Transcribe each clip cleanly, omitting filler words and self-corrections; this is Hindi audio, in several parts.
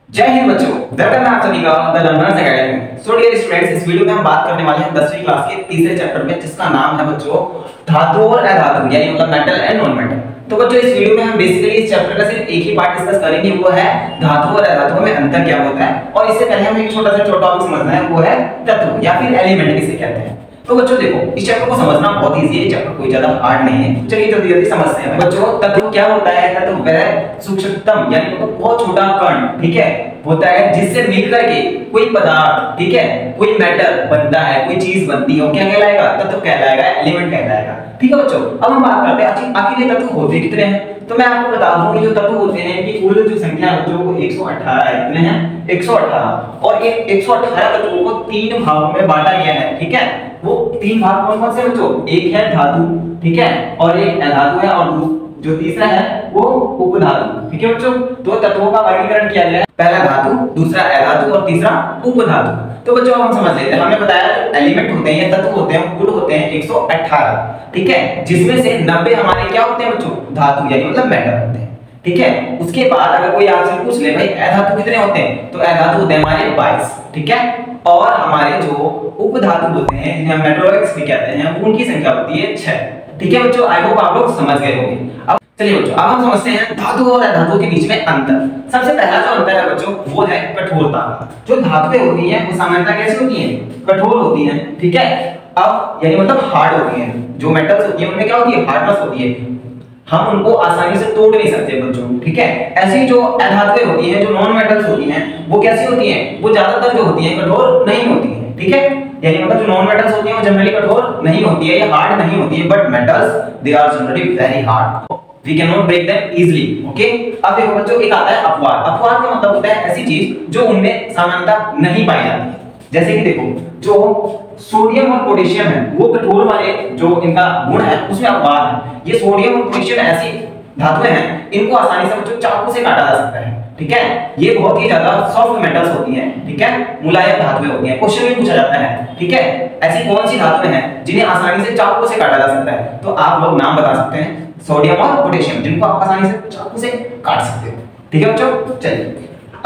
जय हिंद बच्चों, वेलकम है आप सभी का the Learners Academy. So dear students, इस वीडियो में हम बात करने वाले हैं 10वीं क्लास के तीसरे चैप्टर में, जिसका नाम है बच्चों धातु और अधातु, यानी मतलब मेटल एंड नॉन मेटल। तो बच्चों इस वीडियो में हम बेसिकली इस चैप्टर का सिर्फ एक ही पार्ट डिस्कस करेंगे, वो है धातु और अधातु में अंतर क्या होता है। और इससे पहले हमें एक छोटा सा टॉपिक समझना है, वो है तत्व या फिर एलिमेंट किसे कहते हैं। तो बच्चों देखो, इस चैप्टर को समझना बहुत इजी है, ये चैप्टर कोई ज्यादा हार्ड नहीं है। चलिए जल्दी जल्दी समझते हैं। बच्चों तत्व क्या होता है? तत्व वह सूक्ष्मतम यानी बहुत छोटा कण, ठीक है, होता है जिससे मिलकर के कोई पदार्थ, ठीक है, कोई मेटल बनता है, कोई चीज बनती है, क्या कहलाएगा? तत्व कहलाएगा, एलिमेंट कहलाएगा। ठीक है बच्चों, अब हम बात करते हैं आखिर ये तत्व होते कितने हैं। तो मैं आपको बता दूं कि जो तत्व होते हैं कि कुल जो संख्या है बच्चों वो 118 है। कितने हैं? 118। और इन 118 तत्वों को तीन भागों में बांटा गया है, ठीक है। वो तीन भाग कौन कौन से बच्चों? एक है धातु, ठीक है, और एक अधातु है, और जो तीसरा है वो उपधातु। ठीक है बच्चों, दो तत्वों का वर्गीकरण किया गया है, पहला धातु, दूसरा अधातु और तीसरा उपधातु। तो बच्चों हम समझ लेते हैं, हमने बताया एलिमेंट होते हैं, तत्व होते हैं, कुल होते हैं 118, ठीक है, जिसमें से 90 हमारे क्या होते हैं बच्चों? धातु यानी मतलब मेटल होते हैं, ठीक है। उसके बाद अगर कोई आपसे पूछ ले भाई अधातु कितने होते हैं, तो अधातु होते हैं हमारे 22, ठीक है, और हमारे जो उपधातु होते हैं जिन्हें हम मेटॉलिक्स भी कहते हैं, उनकी संख्या होती है 6। ठीक है बच्चों, आई होप आप लोग समझ गए होंगे। अब चलिए बच्चों, अब हम समझते हैं धातु और अधातु के बीच में अंतर। सबसे पहला जो अंतर है बच्चों वो है कठोरता। जो धातुएं होती हैं वो सामान्यतः कैसी होती हैं? कठोर होती हैं, ठीक है। अब यानी मतलब हार्ड होती हैं। जो मेटल्स होती हैं उनमें क्या होती है? हार्डनेस होती है, हम उनको आसानी से तोड़ नहीं सकते बच्चों, ठीक है। ऐसी जो अधातुएं होती हैं, जो नॉन मेटल्स होती हैं, वो कैसी होती हैं? वो ज्यादातर जो होती हैं कठोर नहीं होती हैं, ठीक है। यानी मतलब जो नॉन मेटल्स होती हैं वो जनरली कठोर नहीं होती है या हार्ड नहीं होती है, but metals they are generally very hard, we can not break them easily. Okay, अब देखो बच्चों, एक आता है अपवाद। अपवाद का मतलब होता है ऐसी चीज जो उनमें सामान्यतः नहीं पाई जाती है। जैसे कि देखो, जो सोडियम और पोटेशियम है वो कठोर वाले जो इनका गुण है उसमें अपवाद है। ये सोडियम और पोटेशियम ऐसी धातुएं हैं, इनको आसानी से बच्चों चाकू से काटा जा सकता है, ठीक है। ये बहुत ही ज्यादा सॉफ्ट मेटल्स होती हैं, ठीक है, मुलायम धातुएं होती हैं। क्वेश्चन भी पूछा जाता है, ठीक है, ऐसी कौन सी धातुएं हैं जिन्हें आसानी से चाकू से काटा जा सकता है? तो आप लोग नाम बता सकते हैं सोडियम और पोटेशियम, जिनको आप आसानी से चाकू से काट सकते हो, ठीक है बच्चों। चलिए,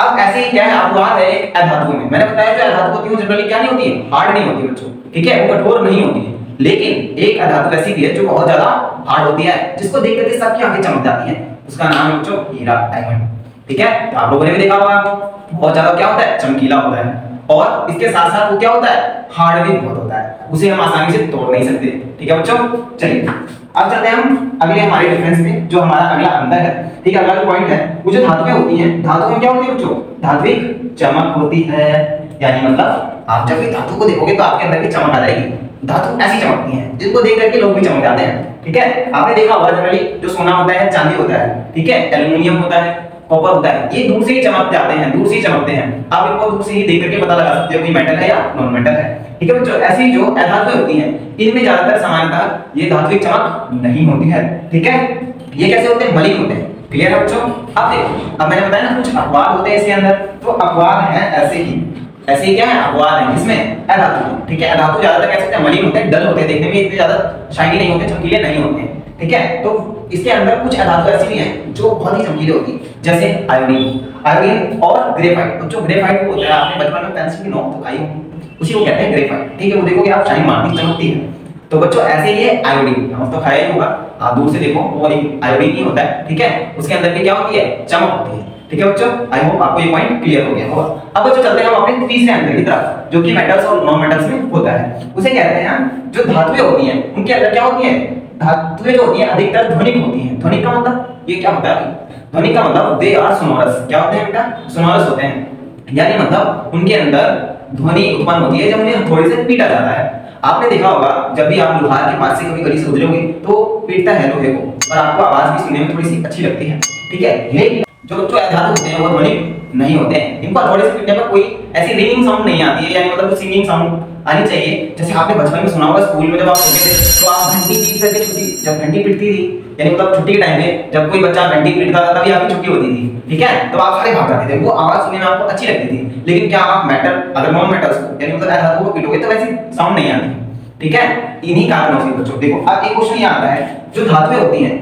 अब ऐसे ही क्या है, अपवाद है एक अधातु में। मैंने बताया जो अधातु होती है जनरली क्या नहीं होती है? हार्ड नहीं होती बच्चों, ठीक है, वो कठोर नहीं होती है। लेकिन एक अधातु ऐसी भी है जो बहुत ज्यादा हार्ड होती है, जिसको देख करके सबकी आंखें चमक जाती हैं। उसका नाम है बच्चों हीरा, डायमंड, ठीक है। तो आप लोगों ने भी देखा होगा, बहुत ज्यादा क्या होता है? चमकीला होता है, और इसके साथ साथ वो क्या होता है? हार्ड भी बहुत होता है, उसे हम आसानी से तोड़ नहीं सकते, ठीक है बच्चों। चलिए अब चलते हैं हम अगले हमारे डिफरेंस में, जो हमारा अगला अंतर है, ठीक है, अगला जो पॉइंट है, वो जो धातुएं होती हैं, धातु में क्या होती है बच्चों? धात्विक चमक होती है। यानी मतलब आप जब भी धातु को देखोगे तो आपके अंदर भी चमक आ जाएगी। धातु ऐसी चमकती हैं जिनको देख करके लोग भी चमक जाते हैं, ठीक है। आपने देखा होगा जनरली जो सोना होता है, चांदी होता है, ठीक है, एल्युमिनियम होता है, कॉपर होता है, ये दूर से ही चमक जाते हैं, दूर से ही चमकते हैं। आप इनको दूर से ही देख करके पता लगा सकते हो कि मेटल है या नॉन मेटल है, ठीक है बच्चों। ऐसी जो अधातुएं होती हैं इनमें ज्यादातर सामान्यतः ये धात्विक चमक नहीं होती है, ठीक है। ये कैसे होते हैं? मलिन होते हैं, क्लियर है बच्चों। अब देखो, अब मैंने बताया ना कुछ अपवाद होते हैं इसके अंदर, तो अपवाद है ऐसे ही क्या है? अपवाद है इसमें अधातु, ठीक है। अधातु ज्यादातर कैसे होते हैं? मलिन होते हैं, डल होते हैं, देखने में इतने ज्यादा शाइनी नहीं होते, चमकीले नहीं होते हैं, ठीक है। तो इसके अंदर कुछ अधातु ऐसी भी हैं जो बहुत ही चमकीली होती है, जैसे आयोडीन और ग्रेफाइट। जो ग्रेफाइट होता है, आपने बचपन में पेंसिल की नोक तो खाई होगी, उसी को कहते हैं ग्रेफाइट, ठीक है। वो देखोगे आप शाइन मारती चमकती है। तो बच्चों ऐसे ही है आयोडीन, हम तो खाया ही होगा, आप दूर से देखो वो आयोडीन ही होता है, ठीक है। उसके अंदर भी क्या होती है? चमक होती है, ठीक है बच्चों। आई होप आपको ये पॉइंट क्लियर हो गया होगा। अब बच्चों चलते हैं हम अपने तीसरे अंतर की तरफ, जो कि मेटल्स और नॉन मेटल्स में होता है। उसे कहते हैं जो धातुएं होती हैं उनके अंदर क्या होती है? धातुएं जो होती हैं अधिकतर ध्वनिक होती हैं। ध्वनिक का मतलब ये क्या होता है? ध्वनिक का मतलब दे आर सोनोरस। क्या होते हैं बेटा? सोनोरस होते हैं, यानी मतलब उनके अंदर ध्वनि उत्पन्न होती है जब उन्हें थोड़ी से पीटा जाता है। आपने देखा होगा जब भी आप लोहार के पास से कभी गली से गुजरोगे तो पीटता है लोहे को, और आपको आवाज भी सुनने में थोड़ी सी अच्छी लगती है, ठीक है। लेकिन जो अधातु होते हैं वो ध्वनिक नहीं होते हैं, इनको थोड़े से पीटने पर कोई ऐसी रिंगिंग साउंड नहीं आती है, यानी मतलब सिंगिंग साउंड आनी चाहिए। जैसे आपने बचपन में सुना होगा, स्कूल में जब आप छोटे थे तो आप घंटी पीट करके छुट्टी, जब घंटी पिटती थी, यानी मतलब छुट्टी के टाइम पे जब कोई बच्चा घंटी पीटता था तभी आपकी छुट्टी होती थी, ठीक है। तो आप सारे भाग जाते थे, वो आवाज सुनने में आपको अच्छी लगती थी। लेकिन क्या आप मेटल अगर नॉन मेटल्स को यानी मतलब अधातु को पीटोगे तो वैसी साउंड नहीं आती, ठीक है। इन्हीं कारणों से बच्चों देखो, अब एक क्वेश्चन ये आता है, जो धातुएं होती हैं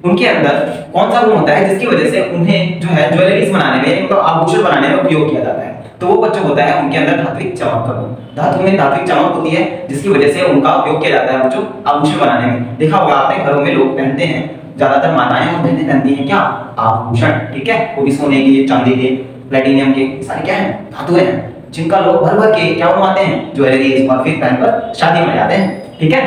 उनके अंदर कौन सा गुण होता है जिसकी वजह से उन्हें जो है ज्वेलरीज बनाने में मतलब आभूषण बनाने में उपयोग किया जाता है? तो वो बच्चों होता है उनके अंदर धात्विक चमक का गुण। धातु में धात्विक चमक होती है जिसकी वजह से उनका उपयोग किया जाता है बच्चों आभूषण बनाने में। देखा होगा आपने घरों में लोग पहनते हैं, ज्यादातर माताएं और बहनें पहनती हैं क्या? आभूषण, ठीक है, वो भी सोने के, चांदी के, प्लेटिनियम के, सारे क्या हैं? धातुएं हैं जिनका लोग भर भर के क्या बनवाते हैं? ज्वेलरीज, और फिर पहनकर शादी में जाते हैं, ठीक है।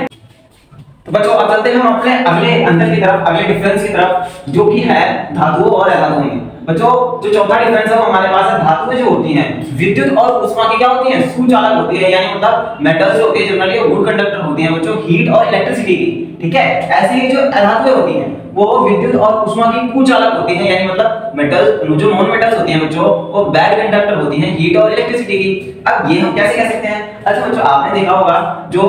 तो बच्चों अब चलते हैं हम अपने अगले अंतर की तरफ, अगले डिफरेंस की तरफ, जो कि है धातुओं और अधातुओं में। बच्चों जो चौथा डिफरेंस है वो हमारे पास है धातुएं जो होती हैं विद्युत और उष्मा की क्या होती हैं? सुचालक होती है, यानी मतलब मेटल्स जो होती है जनरली वो गुड कंडक्टर होती हैं बच्चों, हीट और इलेक्ट्रिसिटी की, ठीक है। ऐसे ही जो अधातुएं होती हैं वो विद्युत और उष्मा की कुचालक होती हैं, यानी मतलब मेटल जो नॉन मेटल्स होती हैं बच्चों वो बैड कंडक्टर होती हैं हीट और इलेक्ट्रिसिटी की। अब ये हम कैसे कह सकते हैं? अच्छा बच्चों आपने देखा होगा जो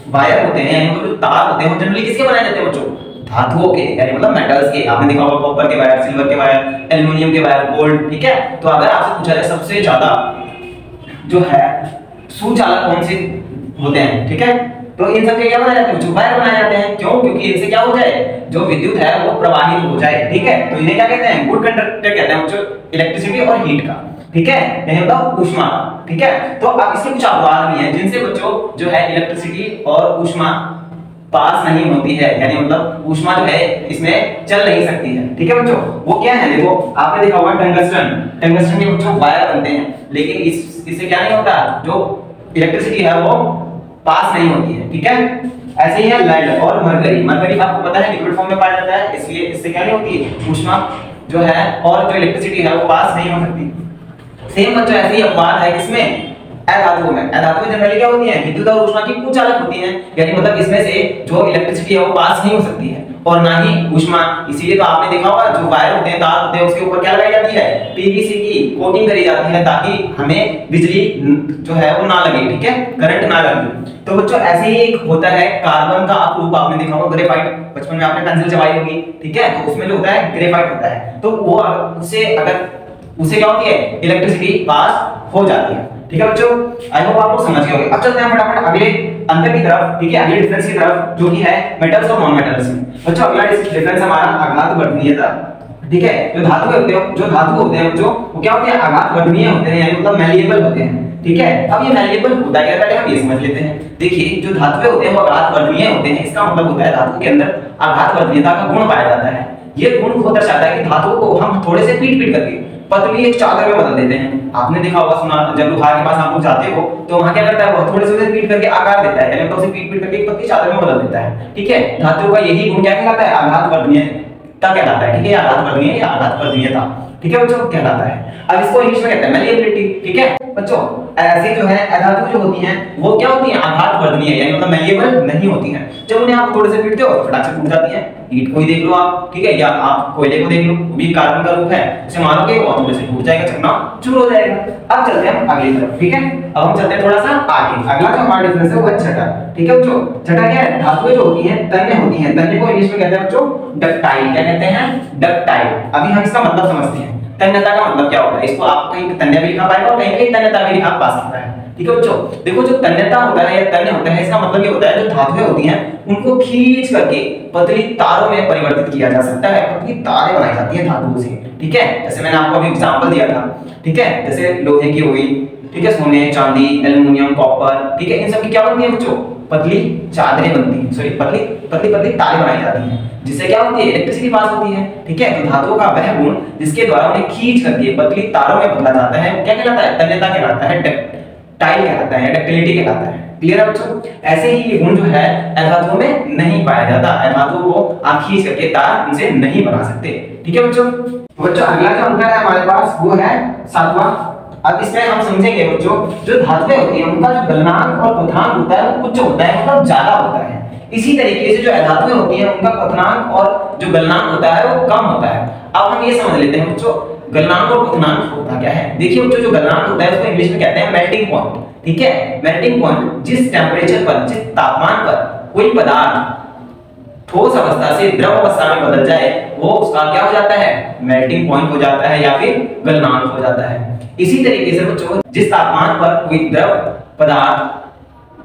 वायर होते हैं यानी मतलब जो तार होते हैं वो जनरली किसके बनाए जाते हैं बच्चों? धातुओं के, यानी मतलब मेटल्स के। आपने देखा होगा कॉपर के वायर, सिल्वर के वायर, एल्युमिनियम के वायर, गोल्ड, ठीक है। तो अगर आपसे पूछा जाए सबसे ज्यादा जो है सुचालक कौन से होते हैं, ठीक है, तो इन सब के क्या बनाए जाते हैं? वायर बनाए जाते हैं। क्यों? क्योंकि इनसे क्या हो जाए, जो विद्युत है वो प्रवाहित हो जाए, ठीक है। तो इन्हें क्या कहते हैं? गुड कंडक्टर कहते हैं जो इलेक्ट्रिसिटी और हीट का, ठीक है, यानी मतलब ऊष्मा, ठीक है। तो अब इसके कुछ अपवाद भी हैं जिनसे बच्चों जो है इलेक्ट्रिसिटी और ऊष्मा पास नहीं होती है, यानी मतलब ऊष्मा जो है इसमें चल नहीं सकती है, ठीक है बच्चों। वो क्या है? देखो आपने देखा होगा टंगस्टन, टंगस्टन के बच्चों वायर बनते हैं, लेकिन इससे क्या नहीं होता, जो इलेक्ट्रिसिटी है वो पास नहीं होती है, ठीक है। ऐसे ही है लेड और मरकरी। मरकरी आपको पता है लिक्विड फॉर्म में पाया जाता है, इसलिए इससे क्या नहीं होती है, ऊष्मा जो है और जो इलेक्ट्रिसिटी है वो पास नहीं हो सकती। सेम बच्चों ऐसे ही अपवाद है किसमें? अधातुओं में। अधातुएं जनरली क्या होती हैं? विद्युत और ऊष्मा की कुचालक होती हैं, यानी मतलब इसमें से जो इलेक्ट्रिसिटी है वो पास नहीं हो सकती है और ना ही ऊष्मा। इसीलिए तो आपने देखा होगा जो वायर होते हैं, तार होते हैं, उसके ऊपर क्या लगाई जाती है? पीवीसी की कोटिंग करी जाती है ताकि हमें बिजली जो है वो ना लगे, ठीक है, करंट ना लगे। तो बच्चों ऐसे ही एक होता है कार्बन का अपरूप, आपने देखा होगा ग्रेफाइट, बचपन में आपने पेंसिल चबाई होगी, ठीक है, तो उसमें जो होता है ग्रेफाइट होता है, तो वो उससे अगर उसे क्या होती है? इलेक्ट्रिसिटी पास हो जाती है, ठीक है बच्चों। आई होप आप लोग समझ गए होंगे। अब चलते हैं फटाफट अगले अंतर की तरफ, ठीक है, अगले डिफरेंस की तरफ, जो कि है मेटल्स और नॉन मेटल्स में। बच्चों अगला डिफरेंस हमारा आघात वर्णनीयता, ठीक है। जो धातु होते हैं, जो धातु होते हैं बच्चों वो क्या होते हैं? आघात वर्णनीय होते हैं, यानी मतलब मैलिएबल होते हैं, ठीक है। अब ये मैलिएबल होता क्या है हम ये समझ लेते हैं। देखिए जो धातुएं होते हैं वो आघात वर्णनीय होते हैं, इसका मतलब होता है धातु के अंदर आघात वर्णनीयता का गुण पाया जाता है। ये गुण वो दर्शाता है कि धातु को हम थोड़े से पीट करके पतली एक चादर में बदल देते हैं। आपने देखा होगा, सुना, जब लोहार के पास आप लोग जाते हो तो वहां क्या करता है? वो थोड़े से उसे पीट करके आकार देता है, यानी तो उसे पीट करके एक पतली चादर में बदल देता है, ठीक है। धातु का यही गुण क्या कहलाता है? आघात वर्णनीयता कहलाता है, ठीक है, आघात वर्णनीय या आघात वर्णनीयता, ठीक है बच्चों, कहलाता है। अब इसको इंग्लिश में कहते हैं मैलिएबिलिटी, ठीक है बच्चों। ऐसे जो है अधातु जो होती हैं वो क्या होती हैं? आघात वर्णनीय, यानी मतलब मैलिएबल नहीं होती हैं। जब उन्हें आप थोड़े से पीटते हो तो फटाक से टूट जाती हैं। ईंट को ही देख लो आप, ठीक है, या आप कोयले को देख लो, वो भी कार्बन का रूप है, उसे मारोगे वो थोड़े से टूट जाएगा, चकना चूर हो जाएगा। अब चलते हैं अगली तरफ, ठीक है। अब हम चलते हैं थोड़ा सा आगे। अगला जो हमारा डिफरेंस है वो है छठा, ठीक है बच्चों। छठा क्या है? धातुएं जो होती हैं तन्य होती हैं। तन्य को इंग्लिश में कहते हैं बच्चों डक्टाइल। क्या कहते हैं? डक्टाइल। अभी हम इसका मतलब समझते हैं। तन्यता का मतलब क्या होता है? इसको आप कहीं तन्य भी लिखा पाएगा और कहीं कहीं तन्यता भी लिखा पा सकता है, ठीक है बच्चों। देखो जो तन्यता होता है या तन्य होता है, इसका मतलब ये होता है जो धातुएं होती हैं उनको खींच करके पतली तारों में परिवर्तित किया जा सकता है। पतली तारें बनाई जाती हैं धातुओं से, ठीक है। जैसे मैंने आपको अभी एग्जांपल दिया था, ठीक है, जैसे लोहे की हो गई, ठीक है, सोने, चांदी, एल्युमिनियम, कॉपर, ठीक है, इन सब की क्या बनती है बच्चों? पतली चादरें बनती हैं, सॉरी पतली पतली पतली तारें बनाई जाती हैं, जिससे क्या होती है? इलेक्ट्रिसिटी पास होती है, ठीक है। तो धातुओं का वह गुण जिसके द्वारा उन्हें खींच करके पतली तारों में बदला जाता है वो क्या कहलाता है? तन्यता कहलाता है, डक्टाइल कहलाता है, डक्टिलिटी कहलाता है। क्लियर है बच्चों? ऐसे ही ये गुण जो है अधातुओं में नहीं पाया जाता। अधातुओं को आप खींच करके तार इनसे नहीं बना सकते, ठीक है बच्चों। बच्चों अगला जो अंतर है हमारे पास वो है सातवां। अब इसमें हम समझेंगे बच्चों जो धातुएं होती हैं उनका जो गलनांक और क्वथनांक होता है वो उच्च होता है, मतलब ज्यादा होता है। इसी तरीके से जो अधातुएं होती हैं उनका क्वथनांक और जो गलनांक होता है वो कम होता है। अब हम ये समझ लेते हैं बच्चों गलनांक और क्वथनांक होता क्या है। देखिए बच्चों जो गलनांक होता है उसको इंग्लिश में कहते हैं मेल्टिंग पॉइंट, ठीक है। मेल्टिंग पॉइंट जिस टेम्परेचर पर, जिस तापमान पर कोई पदार्थ ठोस अवस्था से द्रव अवस्था में बदल जाए वो उसका क्या हो जाता है? मेल्टिंग पॉइंट हो जाता है या फिर गलनांक हो जाता है। इसी तरीके से बच्चों जिस तापमान पर कोई द्रव पदार्थ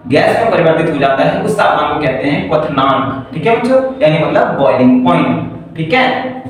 गैस में परिवर्तित हो जाता है उस तापमान को कहते हैं क्वथनांक, ठीक है बच्चों, यानी मतलब बॉइलिंग पॉइंट, ठीक है,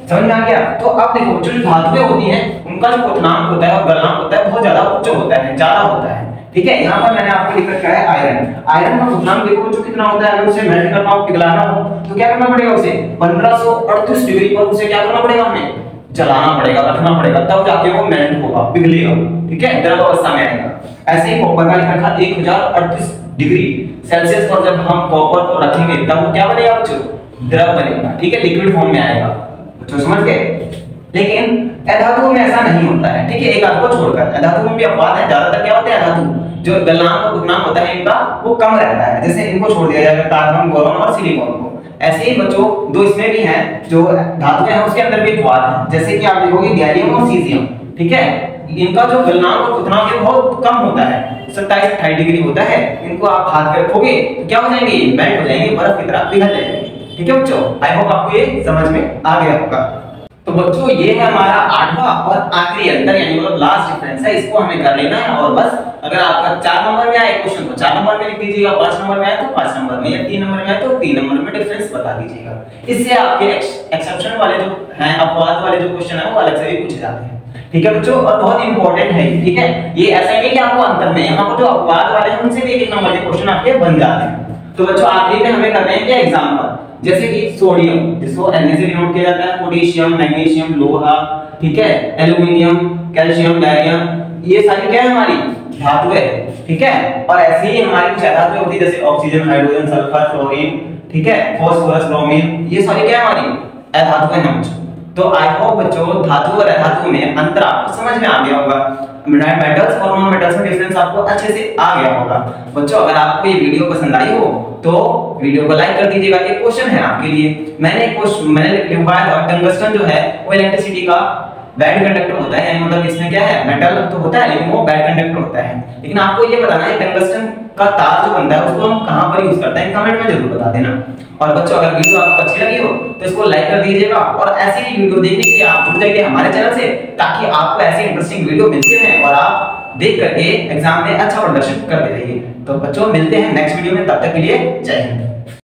समझ में आ गया। तो अब देखो जो धातुएं होती हैं उनका जो क्वथनांक होता है और गलनांक होता है बहुत ज्यादा उच्च होता है, ज्यादा होता है। ठीक है, यहाँ पर मैंने आपको लिख रखा है आयरन। आयरन का क्वथनांक देखो जो कितना होता है, अगर उसे मेल्ट करना हो, पिघलाना हो तो क्या करना पड़ेगा, उसे 1538 डिग्री पर उसे क्या करना पड़ेगा, हमें जलाना पड़ेगा, रखना पड़ेगा, तब जाके वो मेल्ट होगा, पिघलेगा। ठीक है, द्रव अवस्था में आएगा। ऐसे ही कॉपर का लिख रखा 1038 डिग्री सेल्सियस पर जब हम कॉपर को रखेंगे तब वो क्या बनेगा बच्चों, द्रव बनेगा। ठीक है, लिक्विड फॉर्म में आएगा। बच्चों समझ गए। लेकिन अधातुओं में ऐसा नहीं होता है। ठीक है, एक आध को छोड़कर अधातुओं में भी अपवाद है। ज्यादातर क्या होते हैं, अधातु जो गलनांक और क्वथनांक होता है इनका वो कम रहता है। जैसे इनको छोड़ दिया जाएगा, कार्बन, बोरॉन और सिलिकॉन को। ऐसे ही बच्चों दो इसमें भी हैं जो धातुएं हैं उसके अंदर भी अपवाद है। जैसे कि आप देखोगे गैलियम और सीजियम। ठीक है, इनका जो गलनांक और क्वथनांक है बहुत कम होता है, 27-28 डिग्री होता है। इनको आप हाथ पे रखोगे तो क्या हो जाएंगे, मेल्ट हो जाएंगे, बर्फ की तरह पिघल जाएंगे। ठीक है बच्चों, आई होप आपको ये समझ में आ गया होगा। तो बच्चों ये है हमारा 8वां और आखिरी अंतर, यानी मतलब लास्ट डिफरेंस है। इसको हमें कर लेना है और बस अगर आपका 4 नंबर में आए क्वेश्चन तो 4 नंबर में लिख दीजिएगा, 5 नंबर में आए तो 5 नंबर में, या 3 नंबर में आए तो 3 नंबर में डिफरेंस बता दीजिएगा। इससे आपके एक्सेप्शन वाले जो हैं, अपवाद वाले जो क्वेश्चन है वो अलग से भी पूछे जाते हैं। ठीक है बच्चों, और बहुत इंपॉर्टेंट है। ठीक है, ये ऐसा नहीं कि आपको अंतर में, यहाँ पर जो अपवाद वाले हैं उनसे भी 1 नंबर के क्वेश्चन आपके बन जाते हैं। तो बच्चों आखिरी में हमें करने हैं क्या एग्जांपल, जैसे कि सोडियम जिसको Na से डिनोट किया जाता है, पोटेशियम, मैग्नीशियम, लोहा, ठीक है, एल्युमिनियम, कैल्शियम, बैरियम, ये सारी क्या है हमारी धातुएं। ठीक है, और ऐसे ही हमारी कुछ धातुएं होती है जैसे ऑक्सीजन, हाइड्रोजन, सल्फर, फ्लोरीन, ठीक है, फास्फोरस, ब्रोमीन, ये सारी क्या है हमारी अधातुएं हैं बच्चों। तो आई होप बच्चों धातु और अधातु में अंतर आपको समझ में आ गया होगा। मेटल्स और नॉन मेटल्स में डिफरेंस आपको अच्छे से आ गया होगा। बच्चों अगर आपको ये वीडियो पसंद आई हो तो वीडियो को लाइक कर दीजिएगा। एक क्वेश्चन है आपके लिए, मैंने लिखवाया था टंगस्टन जो है वो इलेक्ट्रिसिटी का बैड कंडक्टर होता है, यानी मतलब इसमें क्या है, मेटल तो होता है लेकिन वो बैड कंडक्टर होता है। लेकिन आपको ये बताना है टंगस्टन का तार जो बनता है उसको हम कहां पर यूज करते हैं, कमेंट में जरूर बता देना। और बच्चों अगर वीडियो आपको अच्छी लगी हो तो इसको लाइक कर दीजिएगा, और ऐसी ही वीडियो देखने के लिए आप जुड़ जाइए हमारे चैनल से, ताकि आपको ऐसी इंटरेस्टिंग वीडियो मिलती रहे और आप देख करके एग्जाम में अच्छा प्रदर्शन करते रहिए। तो बच्चों मिलते हैं नेक्स्ट वीडियो में, तब तक के लिए जय हिंद।